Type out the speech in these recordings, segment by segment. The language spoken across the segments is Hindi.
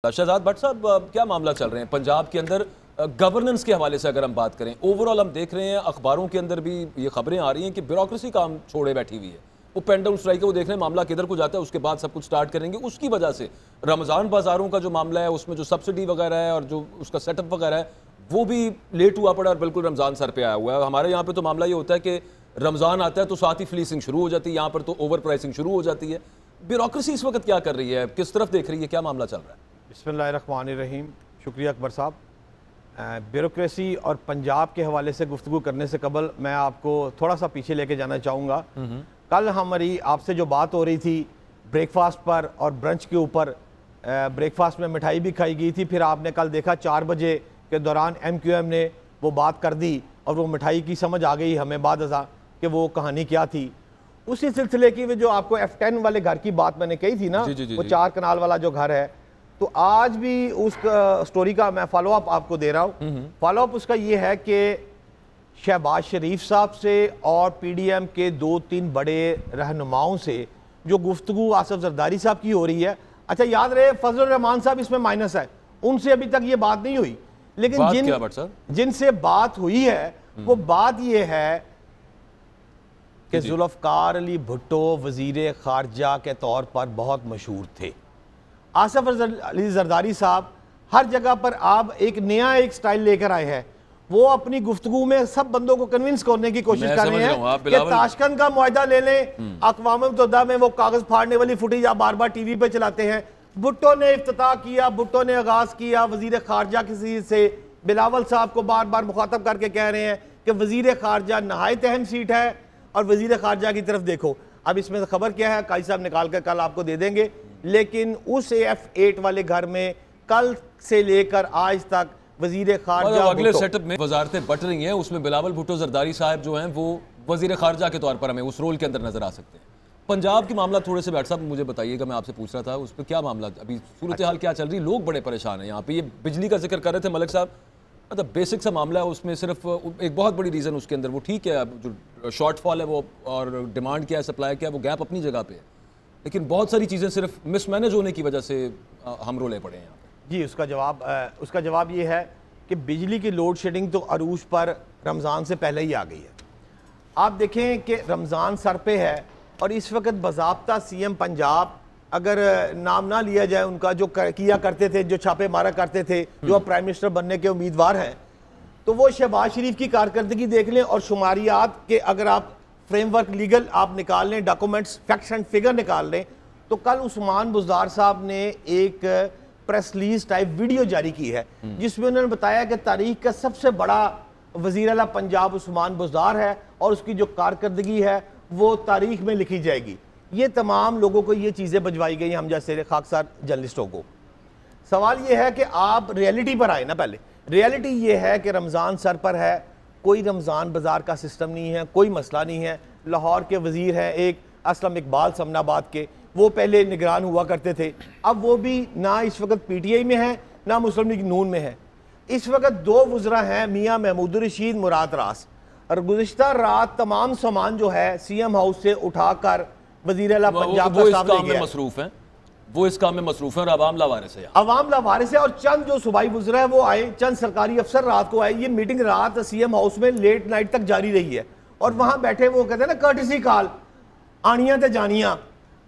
शहजाद भट्ट साहब, क्या मामला चल रहे हैं पंजाब के अंदर गवर्नेंस के हवाले से? अगर हम बात करें ओवरऑल, हम देख रहे हैं अखबारों के अंदर भी ये खबरें आ रही हैं कि ब्यूरोक्रेसी काम छोड़े बैठी हुई है। वो पेंडुलम स्ट्राइक है, वो देख रहे हैं मामला किधर को जाता है, उसके बाद सब कुछ स्टार्ट करेंगे। उसकी वजह से रमज़ान बाजारों का जो मामला है, उसमें जो सब्सिडी वगैरह है और जो उसका सेटअप वगैरह है, वो भी लेट हुआ पड़ा और बिल्कुल रमज़ान सर पे आया हुआ है। हमारे यहाँ पे तो मामला ये होता है कि रमज़ान आता है तो साथ ही फ्लीसिंग शुरू हो जाती है, यहाँ पर तो ओवर प्राइसिंग शुरू हो जाती है। ब्यूरोक्रेसी इस वक्त क्या कर रही है, किस तरफ देख रही है, क्या मामला चल रहा है? बिस्मिल्लाहिर्रहमानिर्रहीम। शुक्रिया अकबर साहब। ब्यूरोक्रेसी और पंजाब के हवाले से गुफ्तगू करने से कबल मैं आपको थोड़ा सा पीछे लेके जाना चाहूँगा। कल हमारी आपसे जो बात हो रही थी ब्रेकफास्ट पर और ब्रंच के ऊपर, ब्रेकफास्ट में मिठाई भी खाई गई थी, फिर आपने कल देखा 4 बजे के दौरान MQM ने वो बात कर दी और वो मिठाई की समझ आ गई हमें बाद अज़ा कि वो कहानी क्या थी। उसी सिलसिले की जो आपको F10 वाले घर की बात मैंने कही थी ना, वो 4 कनाल वाला जो घर है, तो आज भी उस स्टोरी का मैं फॉलो अप आपको दे रहा हूँ। फॉलो अप उसका ये है कि शहबाज शरीफ साहब से और PDM के 2-3 बड़े रहनुमाओं से जो गुफ्तगू आसिफ जरदारी साहब की हो रही है, अच्छा याद रहे फजल रहमान साहब इसमें माइनस है, उनसे अभी तक ये बात नहीं हुई, लेकिन जिनसे बात हुई है वो बात ये है कि जुल्फ़कार अली भुट्टो वज़ीर ख़ारजा के तौर पर बहुत मशहूर थे। आसिफ अली जरदारी साहब हर जगह पर आप एक स्टाइल लेकर आए हैं। वो अपनी गुफ्तगू में सब बंदों को कन्विंस करने की कोशिश कर रहे हैं कि ताशकंद का मुआहदा ले लें। अक़वाम मुत्तहिदा में वो कागज फाड़ने वाली फुटेज आप बार बार टीवी पे चलाते हैं। भुट्टो ने इफ्तिताह किया, भुट्टो ने आगाज किया, वजीर खारजा किसी से बिलावल साहब को बार बार मुखातब करके कह रहे हैं कि वजीर खारजा नहायत अहम सीट है और वजीर खारजा की तरफ देखो। अब इसमें खबर क्या है, काजी साहब निकाल कर कल आपको दे देंगे, लेकिन उस F8 वाले घर में कल से लेकर आज तक वजीर खारजा अगले सेटअप में वजारतें बट रही हैं, उसमें बिलावल भुट्टो जरदारी साहब जो हैं वो वजीर खारजा के तौर पर हमें उस रोल के अंदर नजर आ सकते हैं। पंजाब की मामला थोड़े से बैठ साहब मुझे बताइएगा, मैं आपसे पूछ रहा था उस पर क्या मामला, अभी सूरत हाल क्या चल रही, लोग बड़े परेशान हैं यहाँ पे। ये बिजली का जिक्र कर रहे थे मलिक साहब, मतलब बेसिक सा मामला है, उसमें सिर्फ एक बहुत बड़ी रीज़न उसके अंदर वो ठीक है, जो शॉर्टफॉल है वो और डिमांड क्या है, सप्लाई क्या है, वो गैप अपनी जगह पे है, लेकिन बहुत सारी चीज़ें सिर्फ मिसमैनेज होने की वजह से हम रोले पड़े हैं यहाँ पे। जी, उसका जवाब ये है कि बिजली की लोड शेडिंग तो अरूज पर रमज़ान से पहले ही आ गई है। आप देखें कि रमज़ान सर पे है और इस वक्त बाज़ाब्ता CM पंजाब, अगर नाम ना लिया जाए उनका, जो किया करते थे, जो छापे मारा करते थे, जो अब प्राइम मिनिस्टर बनने के उम्मीदवार हैं, तो वो शहबाज शरीफ की कारकर्दगी देख लें और शुमारियात के अगर आप फ्रेमवर्क लीगल आप निकाल लें, डॉक्यूमेंट्स, फैक्ट्स एंड फिगर निकाल लें, तो कल उस्मान बुज़दार साहब ने एक प्रेस रिलीज टाइप वीडियो जारी की है जिसमें उन्होंने बताया कि तारीख का सबसे बड़ा वज़ीर आला पंजाब उस्मान बुज़दार है और उसकी जो कारकर्दगी है वो तारीख में लिखी जाएगी। ये तमाम लोगों को ये चीज़ें भिजवाई गई हम जैसे खाकसार जर्नलिस्टों को। सवाल ये है कि आप रियलिटी पर आए ना। पहले रियलिटी ये है कि रमज़ान सर पर है, कोई रमज़ान बाज़ार का सिस्टम नहीं है, कोई मसला नहीं है। लाहौर के वज़ीर हैं एक असलम इकबाल समनाबाद के, वो पहले निगरान हुआ करते थे, अब वो भी ना इस वक्त PTI में है ना मुस्लिम लीग नून में है। इस वक्त 2 वज़रा हैं, मियाँ महमूद रशीद, मुराद रास, और गुज़िश्ता रात तमाम सामान जो है CM हाउस से उठाकर वज़ीर आला पंजाब वो इस काम में मसरूफ हैं और अवाम लावारिस है। और चंद जो सूबाई वज़रा है वो आए, चंद सरकारी अफसर रात को आए। ये मीटिंग रात CM हाउस में लेट नाइट तक जारी रही है और वहां बैठे वो कहते हैं ना कर्टसी कॉल, आनियां ते जानियां,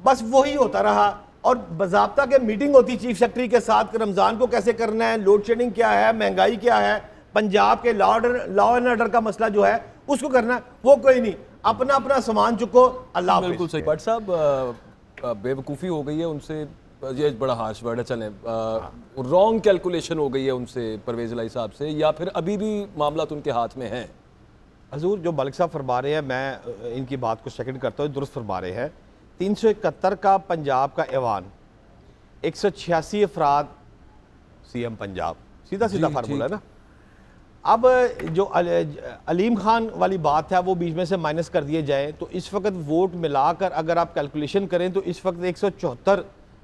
बस वही होता रहा। और बाज़ाब्ता के मीटिंग होती चीफ सेक्रेटरी के साथ, रमज़ान को कैसे करना है, लोड शेडिंग क्या है, महंगाई क्या है, पंजाब के लॉ एंड ऑर्डर का मसला जो है उसको करना है। वो कोई नहीं, अपना अपना सामान चुको, अल्लाह। बिल्कुल सही। भट्ट साहब, बेवकूफ़ी हो गई है उनसे, ये बड़ा हार्श वर्ड है, चलें, रॉन्ग कैलकुलेशन हो गई है उनसे, परवेज़ इलाही साहब से, या फिर अभी भी मामला तो उनके हाथ में है? हजूर, जो मलिक साहब फरमा रहे हैं, मैं इनकी बात को सेकंड करता हूँ, दुरुस्त फरमा रहे हैं। 371 का पंजाब का ऐवान, 186 अफराद CM पंजाब, सीधा सीधा फार्मूला है ना। अब जो अलीम खान वाली बात है वो बीच में से माइनस कर दिए जाए तो इस वक्त वोट मिलाकर अगर आप कैलकुलेशन करें तो इस वक्त 174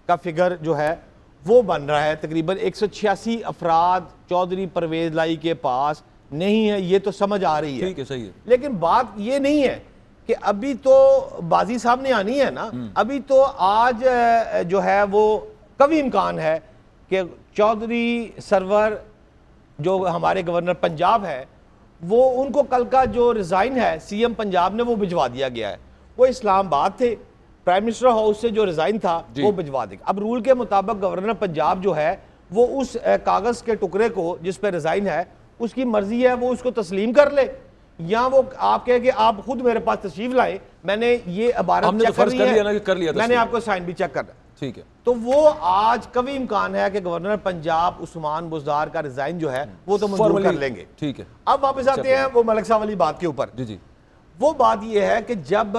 का फिगर जो है वो बन रहा है। तकरीबन 186 अफराद चौधरी परवेज लाई के पास नहीं है, ये तो समझ आ रही है, ठीक है, सही है। लेकिन बात ये नहीं है कि अभी तो बाजी साहब ने आनी है ना। अभी तो आज जो है वो कभी इम्कान है कि चौधरी सरवर जो हमारे गवर्नर पंजाब है, वो उनको कल का जो रिज़ाइन है सीएम पंजाब ने वो भिजवा दिया गया है। वो इस्लामाबाद थे, प्राइम मिनिस्टर हाउस से जो रिज़ाइन था वो भिजवा देगा। अब रूल के मुताबिक गवर्नर पंजाब जो है वो उस कागज़ के टुकड़े को जिस पे रिज़ाइन है उसकी मर्जी है वो उसको तस्लीम कर ले, या वो आप कहे कि आप खुद मेरे पास तशरीफ लाए, मैंने ये इबारत चेक कर लिया, मैंने आपको साइन भी चेक करना, ठीक है। तो वो आज कभी इम्कान है कि गवर्नर पंजाब उस्मान बुज़दार का रिजाइन जो है वो तो मंजूर कर लेंगे, ठीक है। अब वापस आते हैं वो मलिक साहब वाली बात के ऊपर। जी जी, वो बात ये है कि जब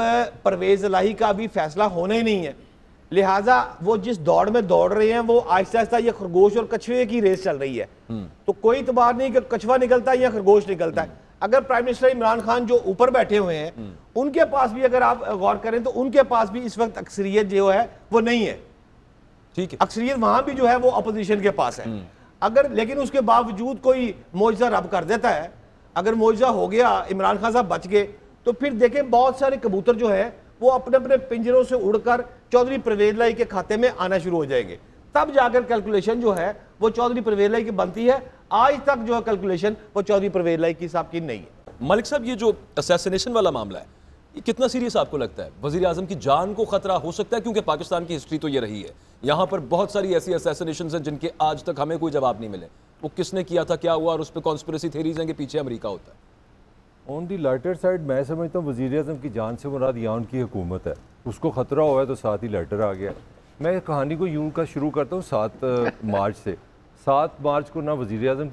परवेज इलाही का भी फैसला होना ही नहीं है, लिहाजा वो जिस दौड़ में दौड़ रहे हैं वो आहिस्ता आहिस्ता ये खरगोश और कछुए की रेस चल रही है, तो कोई इतबार नहीं कि कछुआ निकलता है या खरगोश निकलता है। अगर प्राइम मिनिस्टर इमरान खान जो ऊपर बैठे हुए हैं उनके पास भी अगर आप गौर करें तो उनके पास भी इस वक्त अक्सरियत जो है वो नहीं है, ठीक है। अक्सरियत वहां भी जो है वो अपोजिशन के पास है। अगर लेकिन उसके बावजूद कोई मौजज़ा रब कर देता है, अगर मौजज़ा हो गया, इमरान खान साहब बच गए, तो फिर देखें बहुत सारे कबूतर जो है वो अपने अपने पिंजरों से उड़कर चौधरी परवेज इलाही के खाते में आना शुरू हो जाएंगे, तब जाकर कैलकुलेशन जो है वो चौधरी परवेज इलाही की बनती है। आज तक जो है कैलकुलेशन वो चौधरी परवेज इलाही की साहब की नहीं है। मलिक साहब, ये जो असैसिनेशन वाला मामला है ये कितना सीरियस आपको लगता है? वजीर आजम की जान को खतरा हो सकता है? क्योंकि पाकिस्तान की हिस्ट्री तो ये रही है, यहाँ पर बहुत सारी ऐसी असैसिनेशन हैं जिनके आज तक हमें कोई जवाब नहीं मिले। वो किसने किया था, क्या हुआ, और उस पर कॉन्स्पिरेसी थ्योरीज हैं कि पीछे अमेरिका होता है। ऑन दी लाइटर साइड मैं समझता हूँ वज़ीर आज़म की जान से मुराद यहाँ उनकी हुकूमत है, उसको ख़तरा हुआ है तो साथ ही लेटर आ गया। मैं कहानी को यूं का शुरू करता हूँ 7 मार्च से। 7 मार्च को ना वज़ीर आज़म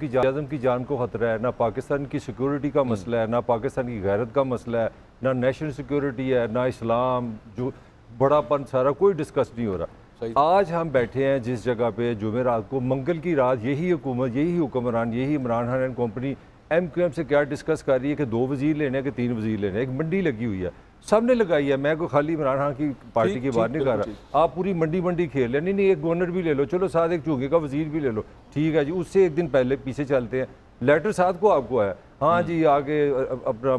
की जान को ख़तरा है, ना पाकिस्तान की सिक्योरिटी का मसला है, ना पाकिस्तान की गैरत का मसला है, ना नेशनल सिक्योरिटी है, ना इस्लाम जो बड़ापन, सारा कोई डिस्कस नहीं हो रहा। आज हम बैठे हैं जिस जगह पे जुमेरात को, मंगल की रात, यही हुकूमत, यही हुक्मरान, यही Imran Khan and company MQM से क्या डिस्कस कर रही है कि 2 वज़ीर लेने हैं कि 3 वज़ीर लेने हैं। एक मंडी लगी हुई है, सबने लगाई है, मैं कोई खाली इमरान खान की पार्टी की बात नहीं कर रहा। आप पूरी मंडी खेल लें, नहीं एक गवर्नर भी ले लो, चलो साथ एक चूंगे का वज़ीर भी ले लो, ठीक है जी। उससे एक दिन पहले पीछे चलते हैं, लेटर 7 को आपको आया, हाँ जी आगे अपना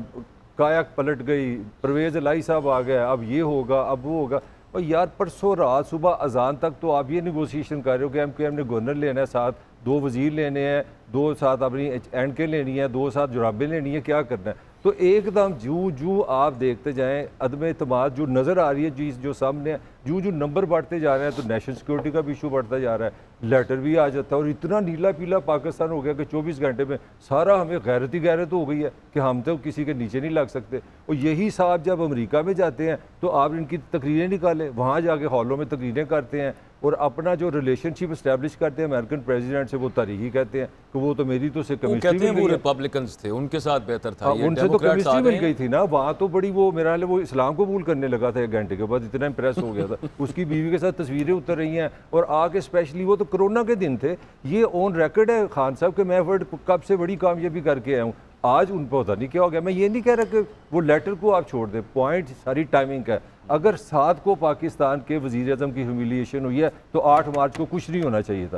काया पलट गई, परवेज़ इलाही साहब आ गया, अब ये होगा, अब वो होगा। और यार परसों रात सुबह अजान तक तो आप ये नेगोशिएशन कर रहे हो कि MQM ने गवर्नर लेना है, साथ 2 वज़ीर लेने हैं, 2 साथ अपनी एंड के लेनी है, 2 साथ जुराबें लेनी है, क्या करना है। तो एकदम जूं आप देखते जाएं अदम एतमाद जो नज़र आ रही है चीज़ जो सामने, जूं नंबर बढ़ते जा रहे हैं, तो नेशनल सिक्योरिटी का भी इशू बढ़ता जा रहा है, लेटर भी आ जाता है, और इतना नीला पीला पाकिस्तान हो गया कि 24 घंटे में सारा हमें गैरत ही गैरत हो गई है कि हम तो किसी के नीचे नहीं लग सकते। और यही साहब जब अमेरिका में जाते हैं तो आप इनकी तकरीरें निकालें, वहाँ जाके हॉलों में तकरीरें करते हैं और अपना जो रिलेशनशिप इस्टेब्लिश करते हैं अमेरिकन प्रेसिडेंट से, वो तारीखी कहते हैं कि वो तो मेरी तो से केमिस्ट्री वो रिपब्लिकन्स थे, उनके साथ बेहतर था, उनसे तो केमिस्ट्री मिल गई थी ना। वहाँ तो बड़ी वो मेरा हाल वो इस्लाम कबूल करने लगा था 1 घंटे के बाद, इतना इंप्रेस हो गया था। उसकी बीवी के साथ तस्वीरें उतर रही हैं, और आके स्पेशली वो तो कोरोना के दिन थे, ये ऑन रिकॉर्ड है खान साहब के मैं वर्ल्ड कप से बड़ी कामयाबी करके आया हूँ। आज उन पर पता नहीं क्या हो गया। मैं ये नहीं कह रहा कि वो लेटर को आप छोड़ दें, पॉइंट सारी टाइमिंग का है। अगर 7 को पाकिस्तान के वज़ीर आज़म की ह्यूमिलिएशन हुई है तो 8 मार्च को कुछ नहीं होना चाहिए था।